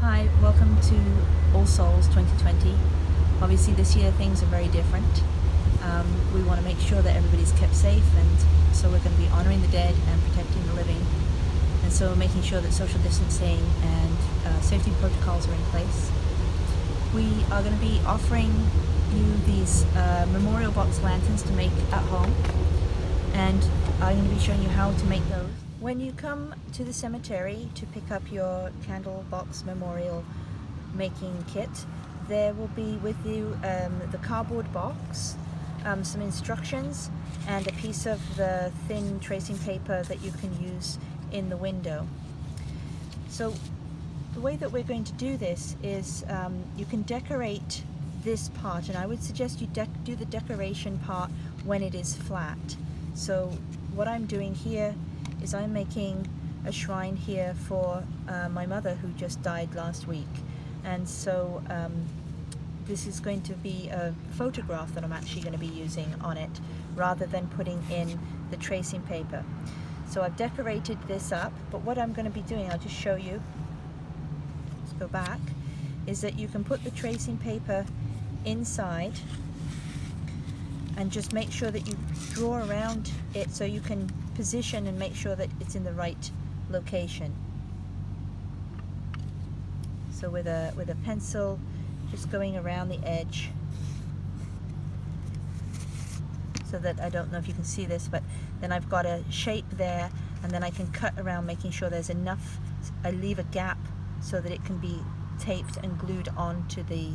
Hi, welcome to All Souls 2020. Obviously this year things are very different. We want to make sure that everybody's kept safe, and so we're going to be honouring the dead and protecting the living, and so making sure that social distancing and safety protocols are in place. We are going to be offering you these memorial box lanterns to make at home, and I'm going to be showing you how to make those. When you come to the cemetery to pick up your candle box memorial making kit, there will be with you the cardboard box, some instructions, and a piece of the thin tracing paper that you can use in the window. So the way that we're going to do this is you can decorate this part, and I would suggest you do the decoration part when it is flat. So what I'm doing here is I'm making a shrine here for my mother who just died last week, and so this is going to be a photograph that I'm actually going to be using on it rather than putting in the tracing paper. So I've decorated this up, but what I'm going to be doing, I'll just show you, let's go back, is that you can put the tracing paper inside and just make sure that you draw around it so you can position and make sure that it's in the right location. So with a pencil, just going around the edge, so that, I don't know if you can see this, but then I've got a shape there, and then I can cut around making sure there's enough, I leave a gap so that it can be taped and glued onto the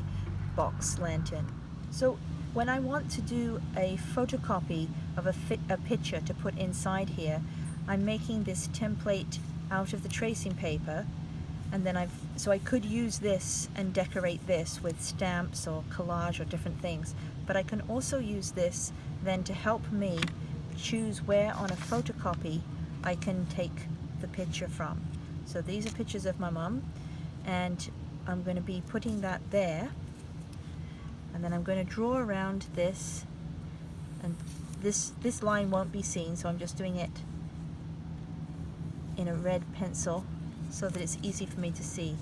box lantern. So when I want to do a photocopy of a picture to put inside here, I'm making this template out of the tracing paper, and then so I could use this and decorate this with stamps or collage or different things, but I can also use this then to help me choose where on a photocopy I can take the picture from. So these are pictures of my mum, and I'm going to be putting that there. And then I'm going to draw around this, and this line won't be seen, so I'm just doing it in a red pencil so that it's easy for me to see.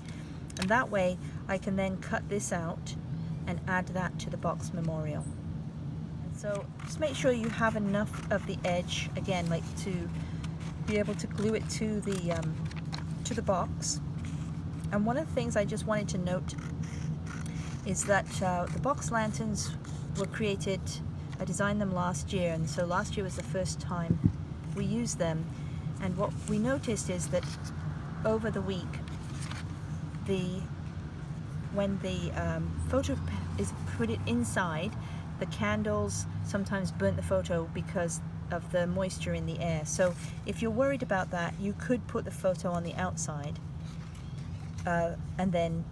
And that way I can then cut this out and add that to the box memorial. And so just make sure you have enough of the edge, again, like to be able to glue it to the box. And one of the things I just wanted to note is that the box lanterns were created, I designed them last year, and so last year was the first time we used them. And what we noticed is that over the week, when the photo is put it inside, the candles sometimes burnt the photo because of the moisture in the air. So if you're worried about that, you could put the photo on the outside, and then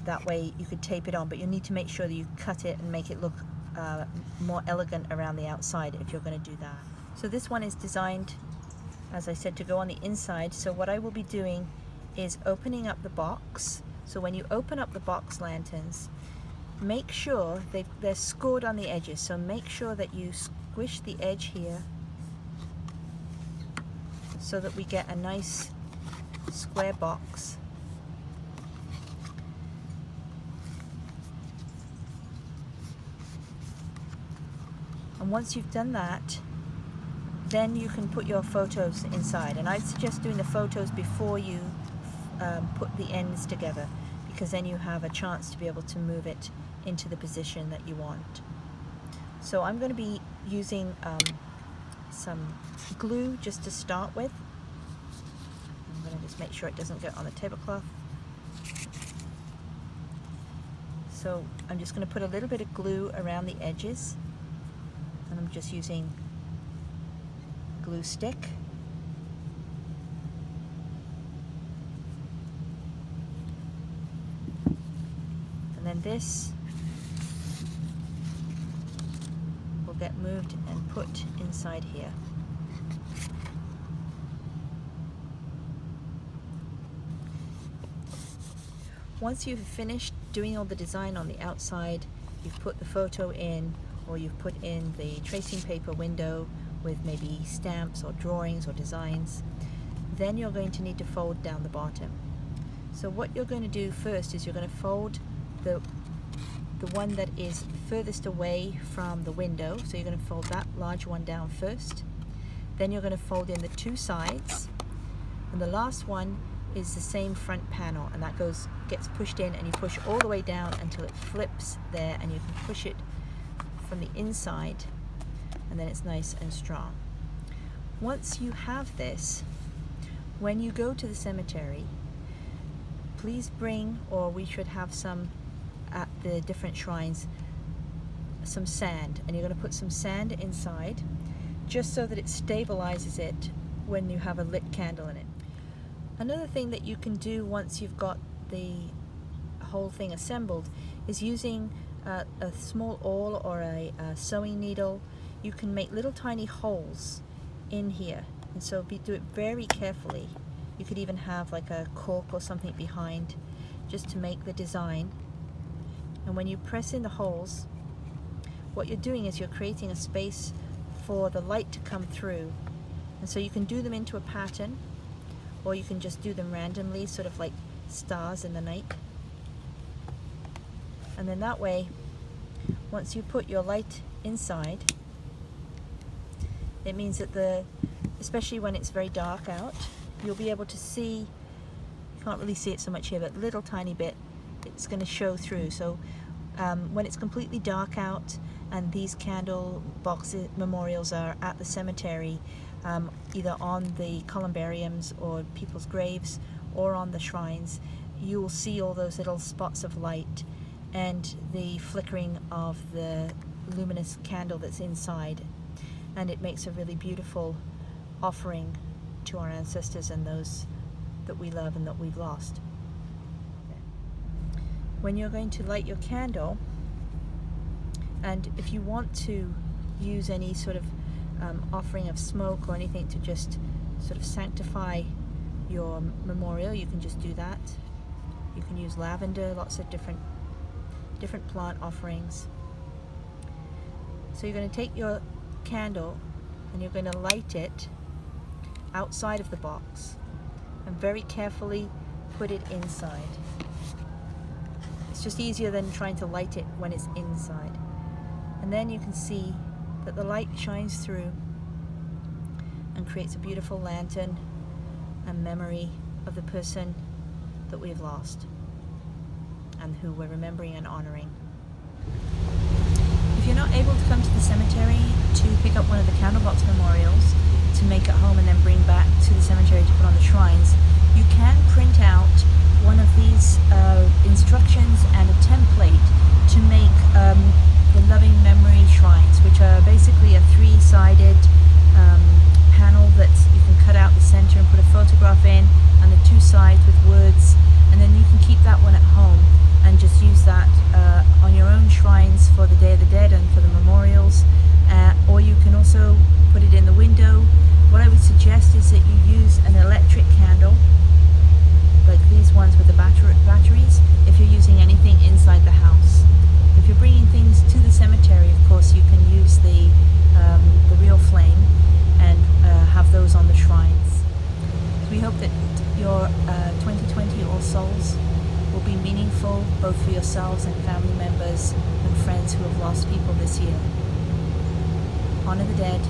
that way you could tape it on, but you need to make sure that you cut it and make it look more elegant around the outside if you're going to do that. So this one is designed, as I said, to go on the inside. So what I will be doing is opening up the box. So when you open up the box lanterns, make sure they're scored on the edges. So make sure that you squish the edge here so that we get a nice square box. And once you've done that, then you can put your photos inside. And I suggest doing the photos before you put the ends together, because then you have a chance to be able to move it into the position that you want. So I'm going to be using some glue just to start with. I'm going to just make sure it doesn't get on the tablecloth. So I'm just going to put a little bit of glue around the edges, and I'm just using glue stick. And then this will get moved and put inside here. Once you've finished doing all the design on the outside, you've put the photo in, or you've put in the tracing paper window with maybe stamps or drawings or designs, then you're going to need to fold down the bottom. So what you're going to do first is you're going to fold the one that is furthest away from the window. So you're going to fold that large one down first. Then you're going to fold in the two sides, and the last one is the same front panel, and that gets pushed in, and you push all the way down until it flips there, and you can push it from the inside, and then it's nice and strong. Once you have this, when you go to the cemetery, please bring, or we should have some at the different shrines, some sand, and you're going to put some sand inside just so that it stabilizes it when you have a lit candle in it. Another thing that you can do once you've got the whole thing assembled is using a small awl or a sewing needle. You can make little tiny holes in here, and so do it very carefully. You could even have like a cork or something behind just to make the design. And when you press in the holes, what you're doing is you're creating a space for the light to come through. And so you can do them into a pattern, or you can just do them randomly, sort of like stars in the night. And then that way, once you put your light inside, it means that especially when it's very dark out, you'll be able to see, you can't really see it so much here, but little tiny bit, it's going to show through. So when it's completely dark out and these candle boxes, memorials are at the cemetery, either on the columbariums or people's graves or on the shrines, you will see all those little spots of light and the flickering of the luminous candle that's inside, and it makes a really beautiful offering to our ancestors and those that we love and that we've lost. When you're going to light your candle, and if you want to use any sort of offering of smoke or anything to just sort of sanctify your memorial, you can just do that. You can use lavender, lots of different plant offerings. So you're going to take your candle and you're going to light it outside of the box and very carefully put it inside. It's just easier than trying to light it when it's inside. And then you can see that the light shines through and creates a beautiful lantern and memory of the person that we've lost and who we're remembering and honoring. If you're not able to come to the cemetery to pick up one of the candlebox memorials to make at home and then bring back to the cemetery to put on the shrines, you can print out one of these instructions and a template to make the loving memory shrines, which are basically a three-sided panel that you can cut out the center and put a photograph in, and the two sides with words, and then you can keep that one at home and just use that on your own shrines for the Day of the Dead and for the memorials, or you can also put it in the window. What I would suggest is that you use an electric candle, like these ones with the batteries, if you're using anything inside the house. If you're bringing things to the cemetery, of course, you can use the real flame and have those on the shrines. So we hope that your 2020 All Souls will be meaningful both for yourselves and family members and friends who have lost people this year. Honor the dead,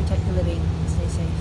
protect the living, stay safe.